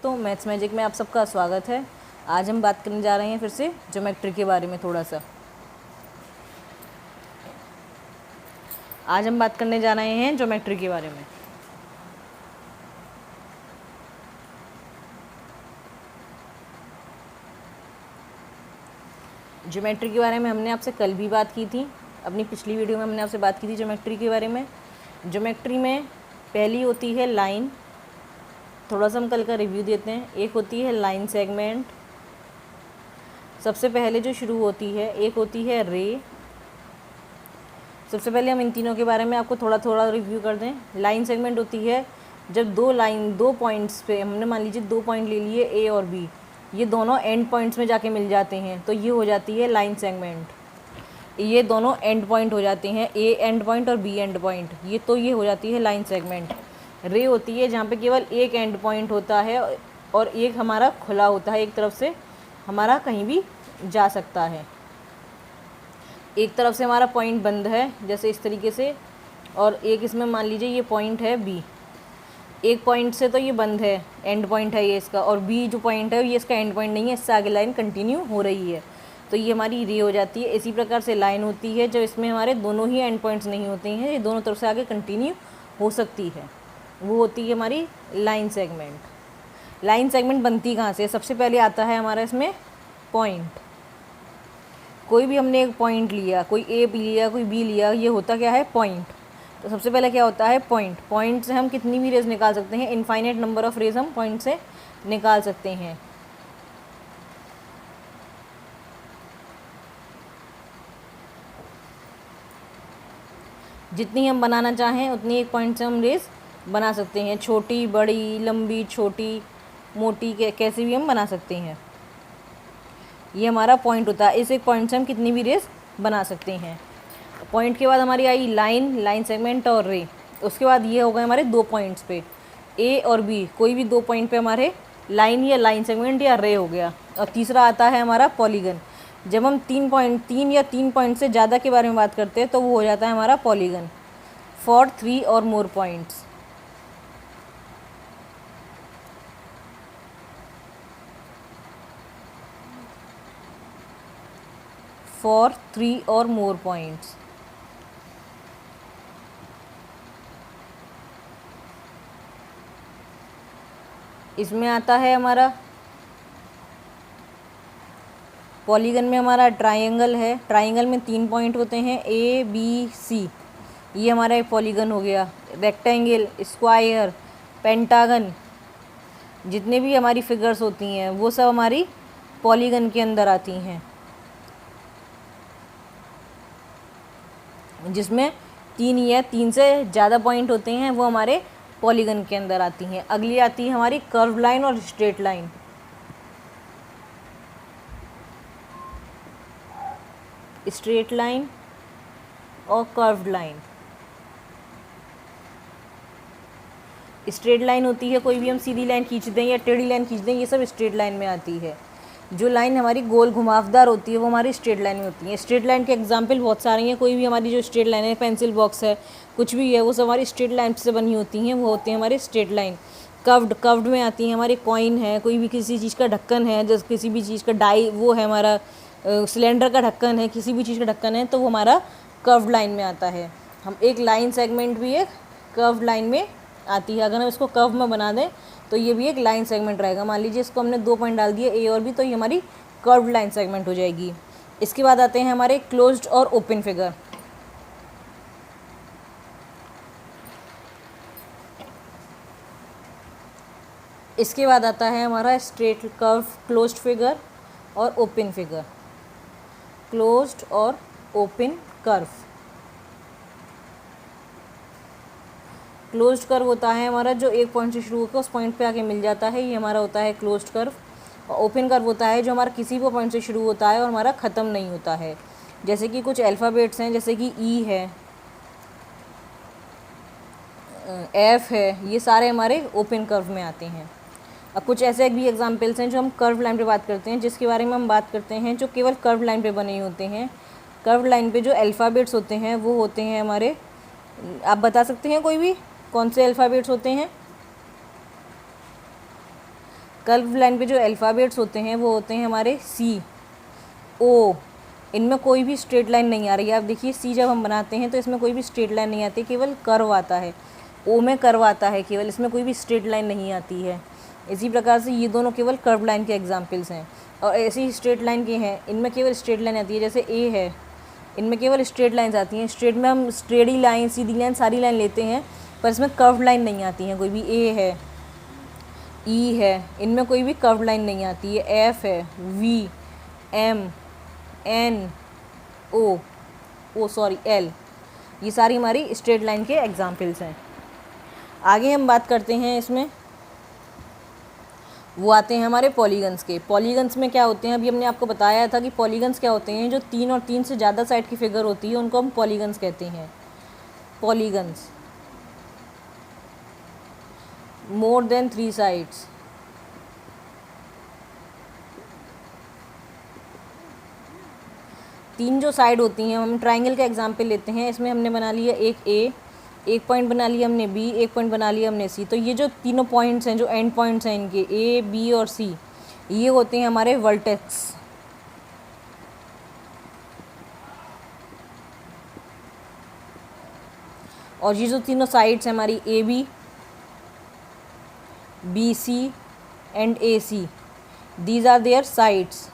दोस्तों, maths magic में आप सबका स्वागत है। आज हम बात करने जा रहे हैं फिर से ज्योमेट्री के बारे में थोड़ा सा। आज हम बात करने जा रहे हैं ज्योमेट्री के बारे में। ज्योमेट्री के बारे में हमने आपसे कल भी बात की थी। अपनी पिछली वीडियो में हमने आपसे बात की थी ज्योमेट्री के बारे में। ज्योमेट्री में पहली होती है लाइन। थोड़ा सा हम कल का रिव्यू देते हैं। एक होती है लाइन सेगमेंट, सबसे पहले जो शुरू होती है। एक होती है रे। सबसे पहले हम इन तीनों के बारे में आपको थोड़ा थोड़ा रिव्यू कर दें। लाइन सेगमेंट होती है जब दो पॉइंट्स पे हमने मान लीजिए 2 पॉइंट ले लिए ए और बी, ये दोनों एंड पॉइंट्स में जाके मिल जाते हैं, तो ये हो जाती है लाइन सेगमेंट। ये दोनों एंड पॉइंट हो जाते हैं, ए एंड पॉइंट और बी एंड पॉइंट, ये हो जाती है लाइन सेगमेंट। रे होती है जहाँ पे केवल एक एंड पॉइंट होता है और एक हमारा खुला होता है, एक तरफ से हमारा कहीं भी जा सकता है। एक तरफ से हमारा पॉइंट बंद है जैसे इस तरीके से, और एक इसमें मान लीजिए ये पॉइंट है बी। एक पॉइंट से तो ये बंद है, एंड पॉइंट है ये इसका, और बी जो पॉइंट है ये इसका एंड पॉइंट नहीं है, इससे आगे लाइन कंटिन्यू हो रही है, तो ये हमारी रे हो जाती है। इसी प्रकार से लाइन होती है जब इसमें हमारे दोनों ही एंड पॉइंट्स नहीं होते हैं, ये दोनों तरफ से आगे कंटिन्यू हो सकती है, वो होती है हमारी लाइन सेगमेंट। लाइन सेगमेंट बनती कहाँ से? सबसे पहले आता है हमारा इसमें पॉइंट। कोई भी हमने एक पॉइंट लिया, कोई ए लिया, कोई बी लिया, ये होता क्या है? पॉइंट। तो सबसे पहले क्या होता है? पॉइंट। पॉइंट से हम कितनी भी रेज निकाल सकते हैं, इनफाइनाइट नंबर ऑफ रेज हम पॉइंट से निकाल सकते हैं। जितनी हम बनाना चाहें उतनी एक पॉइंट से हम रेज बना सकते हैं, छोटी बड़ी लंबी छोटी मोटी कैसे भी हम बना सकते हैं। ये हमारा पॉइंट होता है। इस एक पॉइंट से हम कितनी भी रेस बना सकते हैं। पॉइंट के बाद हमारी आई लाइन, लाइन सेगमेंट और रे। उसके बाद ये हो गए हमारे 2 पॉइंट्स पे ए और बी, कोई भी 2 पॉइंट पे हमारे लाइन या लाइन सेगमेंट या रे हो गया। और तीसरा आता है हमारा पॉलीगन। जब हम 3 पॉइंट से ज़्यादा के बारे में बात करते हैं तो वो हो जाता है हमारा पॉलीगन फॉर 3 और मोर पॉइंट्स। फॉर 3 और मोर पॉइंट्स। इसमें आता है हमारा पॉलीगन में हमारा ट्रायंगल है। ट्रायंगल में 3 पॉइंट होते हैं, ए बी सी, ये हमारा एक पॉलीगन हो गया। रेक्टेंगल, स्क्वायर, पेंटागन, जितने भी हमारी फिगर्स होती हैं वो सब हमारी पॉलीगन के अंदर आती हैं, जिसमें 3 या 3 से ज़्यादा पॉइंट होते हैं वो हमारे पॉलीगन के अंदर आती हैं। अगली आती है हमारी कर्व लाइन और स्ट्रेट लाइन। स्ट्रेट लाइन और कर्व्ड लाइन। स्ट्रेट लाइन होती है कोई भी हम सीधी लाइन खींच दें या टेढ़ी लाइन खींच दें, ये सब स्ट्रेट लाइन में आती है। जो लाइन हमारी गोल घुमावदार होती है वो हमारी स्ट्रेट लाइन में होती है। स्ट्रेट लाइन के एग्जांपल बहुत सारे हैं। कोई भी हमारी जो स्ट्रेट लाइन है, पेंसिल बॉक्स है, कुछ भी है, वो सब हमारी स्ट्रेट लाइन से बनी होती हैं, वो होती है हमारी स्ट्रेट लाइन। कर्व्ड में आती है हमारी कॉइन है, कोई भी किसी चीज़ का ढक्कन है, जैसे किसी भी चीज़ का डाई वो है हमारा सिलेंडर का ढक्कन है, किसी भी चीज़ का ढक्कन है, तो वो हमारा कर्व्ड लाइन में आता है। हम एक लाइन सेगमेंट भी एक कर्व्ड लाइन में आती है। अगर हम इसको कर्व में बना दें तो ये भी एक लाइन सेगमेंट रहेगा। मान लीजिए इसको हमने 2 पॉइंट डाल दिए ए और बी, तो ये हमारी कर्व्ड लाइन सेगमेंट हो जाएगी। इसके बाद आते हैं हमारे क्लोज्ड और ओपन फिगर। इसके बाद आता है हमारा स्ट्रेट कर्व, क्लोज्ड फिगर और ओपन फिगर। क्लोज्ड और ओपन कर्व। क्लोज्ड कर्व होता है हमारा जो एक पॉइंट से शुरू होकर उस पॉइंट पे आके मिल जाता है, ये हमारा होता है क्लोज्ड कर्व। और ओपन कर्व होता है जो हमारा किसी भी पॉइंट से शुरू होता है और हमारा ख़त्म नहीं होता है। जैसे कि कुछ अल्फ़ाबेट्स हैं, जैसे कि ई है, एफ है, ये सारे हमारे ओपन कर्व में आते हैं। अब कुछ ऐसे भी एग्जांपल्स हैं जो हम कर्व लाइन पे बात करते हैं, जिसके बारे में हम बात करते हैं जो केवल कर्व लाइन पे बने होते हैं। कर्व लाइन पे जो अल्फ़ाबेट्स होते हैं वो होते हैं हमारे, आप बता सकते हैं कोई भी कौन से अल्फ़ाबेट्स होते हैं? कर्व लाइन पे जो अल्फ़ाबेट्स होते हैं वो होते हैं हमारे सी, ओ। इनमें कोई भी स्ट्रेट लाइन नहीं आ रही है। आप देखिए सी जब हम बनाते हैं तो इसमें कोई भी स्ट्रेट लाइन नहीं आती, केवल कर्व आता है। ओ में कर्व आता है केवल, इसमें कोई भी स्ट्रेट लाइन नहीं आती है। इसी प्रकार से ये दोनों केवल कर्व लाइन के एग्जाम्पल्स हैं। और ऐसे ही स्ट्रेट लाइन के हैं, इनमें केवल स्ट्रेट लाइन आती है। जैसे ए है, इनमें केवल स्ट्रेट लाइन्स आती हैं। स्ट्रेट में हम स्ट्रेटी लाइन, सीधी लाइन, सारी लाइन लेते हैं, पर इसमें कर्व लाइन नहीं आती हैं कोई भी। ए है, ई है, इनमें कोई भी कर्व लाइन नहीं आती है। एफ है, वी, एम, एन, एल, ये सारी हमारी स्ट्रेट लाइन के एग्जाम्पल्स हैं। आगे हम बात करते हैं इसमें, वो आते हैं हमारे पॉलीगन्स के। पॉलीगन्स में क्या होते हैं, अभी हमने आपको बताया था कि पॉलीगन्स क्या होते हैं, जो 3 और 3 से ज़्यादा साइड की फिगर होती है उनको हम पॉलीगन्स कहते हैं। Polygons, more than 3 sides. तीन जो साइड होती हैं, हम ट्राइंगल का एग्जाम्पल लेते हैं। इसमें हमने बना लिया एक ए, एक पॉइंट बना लिया हमने बी, एक पॉइंट बना लिया हमने सी। तो ये जो तीनों पॉइंट्स हैं, जो एंड पॉइंट्स हैं इनके, ए, बी और सी, ये होते हैं हमारे वर्टेक्स। और ये जो तीनों साइड्स हैं हमारी A B C and A C, these are their sides.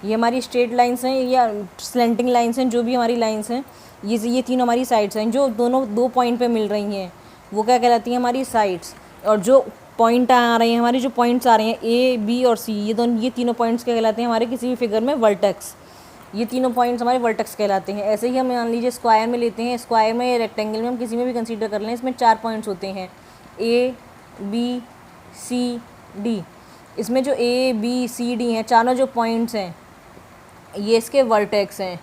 ये हमारी स्ट्रेट लाइंस हैं या स्लेंटिंग लाइंस हैं, जो भी हमारी लाइंस हैं, ये तीन हमारी साइड्स हैं। जो दोनों 2 पॉइंट पे मिल रही हैं वो क्या कहलाती हैं, हमारी साइड्स। और जो पॉइंट आ रहे हैं, हमारी जो पॉइंट्स आ रहे हैं ए, बी और सी, ये तीनों पॉइंट्स क्या कहलाते हैं हमारे किसी भी फिगर में, वर्टेक्स। ये तीनों पॉइंट्स हमारे वर्टेक्स कहलाते हैं। ऐसे ही हम मान लीजिए स्क्वायर में लेते हैं, स्क्वायर में या रेक्टेंगल में, हम किसी में भी कंसीडर कर लें, इसमें 4 पॉइंट्स होते हैं, ए, बी, सी, डी। इसमें जो ए, बी, सी, डी हैं, चारों जो पॉइंट्स हैं, ये इसके वर्टेक्स हैं।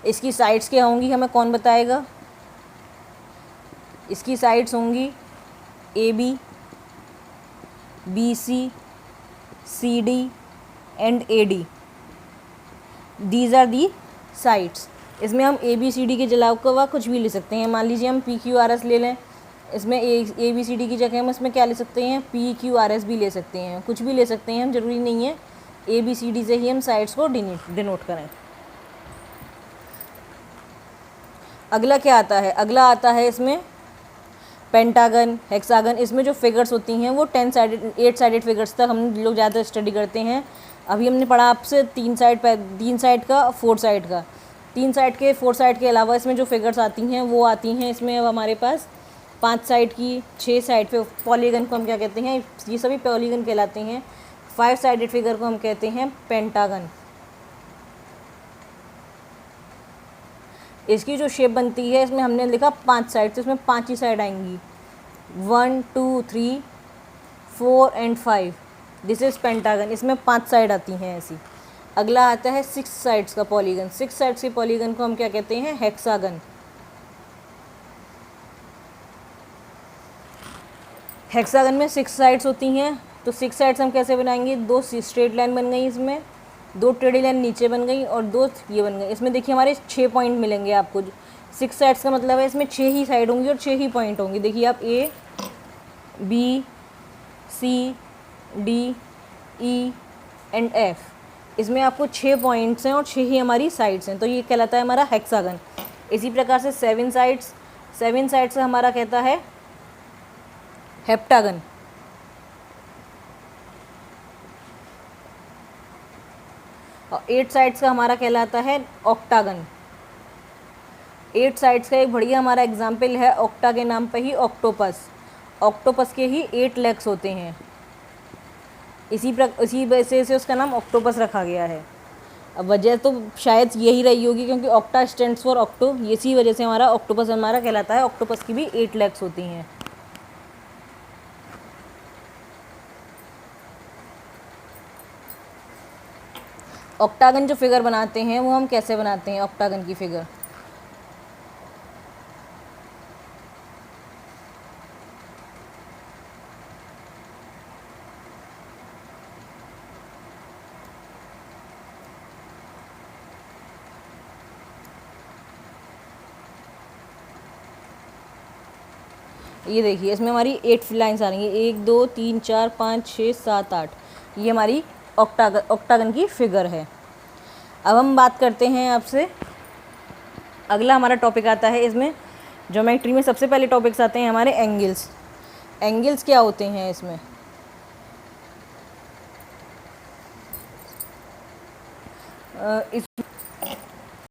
इसकी साइड्स क्या होंगी हमें कौन बताएगा? इसकी साइड्स होंगी A B C, C D and A D. These are the sides. इसमें हम ए बी सी डी के अलावा कुछ भी ले सकते हैं। मान लीजिए हम पी क्यू आर एस ले लें, इसमें ए बी सी डी की जगह हम इसमें क्या ले सकते हैं, पी क्यू आर एस भी ले सकते हैं, कुछ भी ले सकते हैं हम, ज़रूरी नहीं है ए बी सी डी से ही हम साइड्स को डिनोट करें। अगला क्या आता है? अगला आता है इसमें पेंटागन, हेक्सागन। इसमें जो फिगर्स होती हैं वो 8 साइडेड फिगर्स तक हम लोग ज़्यादा स्टडी करते हैं। अभी हमने पढ़ा आपसे 3 साइड का 4 साइड का। 3 साइड के 4 साइड के अलावा इसमें जो फिगर्स आती हैं वो आती हैं इसमें अब हमारे पास 5 साइड की, 6 साइड पे। पॉलीगन को हम क्या कहते हैं, ये सभी पॉलीगन कहलाते हैं। 5 साइडेड फिगर को हम कहते हैं पेंटागन। इसकी जो शेप बनती है, इसमें हमने लिखा 5 साइड, तो इसमें 5 ही साइड आएंगी, 1 2 3 4 एंड 5। This is pentagon. इसमें 5 साइड आती हैं ऐसी। अगला आता है 6 साइड्स का पॉलीगन। 6 साइड्स के पॉलीगन को हम क्या कहते हैं, हेक्सागन। हेक्सागन में 6 साइड्स होती हैं, तो 6 साइड्स हम कैसे बनाएंगे, 2 स्ट्रेट लाइन बन गई, इसमें 2 टेढ़ी लाइन नीचे बन गई और 2 ये बन गई। इसमें देखिए हमारे 6 पॉइंट मिलेंगे आपको। 6 साइड्स का मतलब है इसमें 6 ही साइड होंगी और 6 ही पॉइंट होंगे। देखिए आप A B C D E and F, इसमें आपको 6 पॉइंट्स हैं और 6 ही हमारी साइड्स हैं, तो ये कहलाता है हमारा हेक्सागन। इसी प्रकार से 7 साइड्स का हमारा कहता है हेप्टागन। और 8 साइड्स का हमारा कहलाता है ऑक्टागन। 8 साइड्स का एक बढ़िया हमारा एग्जाम्पल है ऑक्टा के नाम पे ही, ऑक्टोपस। ऑक्टोपस के ही 8 लेग्स होते हैं, इसी वजह से उसका नाम ऑक्टोपस रखा गया है। अब वजह तो शायद यही रही होगी क्योंकि ऑक्टा स्टैंड्स फॉर ऑक्टो, इसी वजह से हमारा ऑक्टोपस हमारा कहलाता है। ऑक्टोपस की भी 8 लेग्स होती हैं। ऑक्टागन जो फिगर बनाते हैं वो हम कैसे बनाते हैं, ऑक्टागन की फिगर? ये देखिए इसमें हमारी 8 लाइन्स आ रही हैं, 1 2 3 4 5 6 7 8। ये हमारी ऑक्टागन की फिगर है। अब हम बात करते हैं आपसे, अगला हमारा टॉपिक आता है इसमें, ज्योमेट्री में सबसे पहले टॉपिक्स आते हैं हमारे एंगल्स। एंगल्स क्या होते हैं इसमें?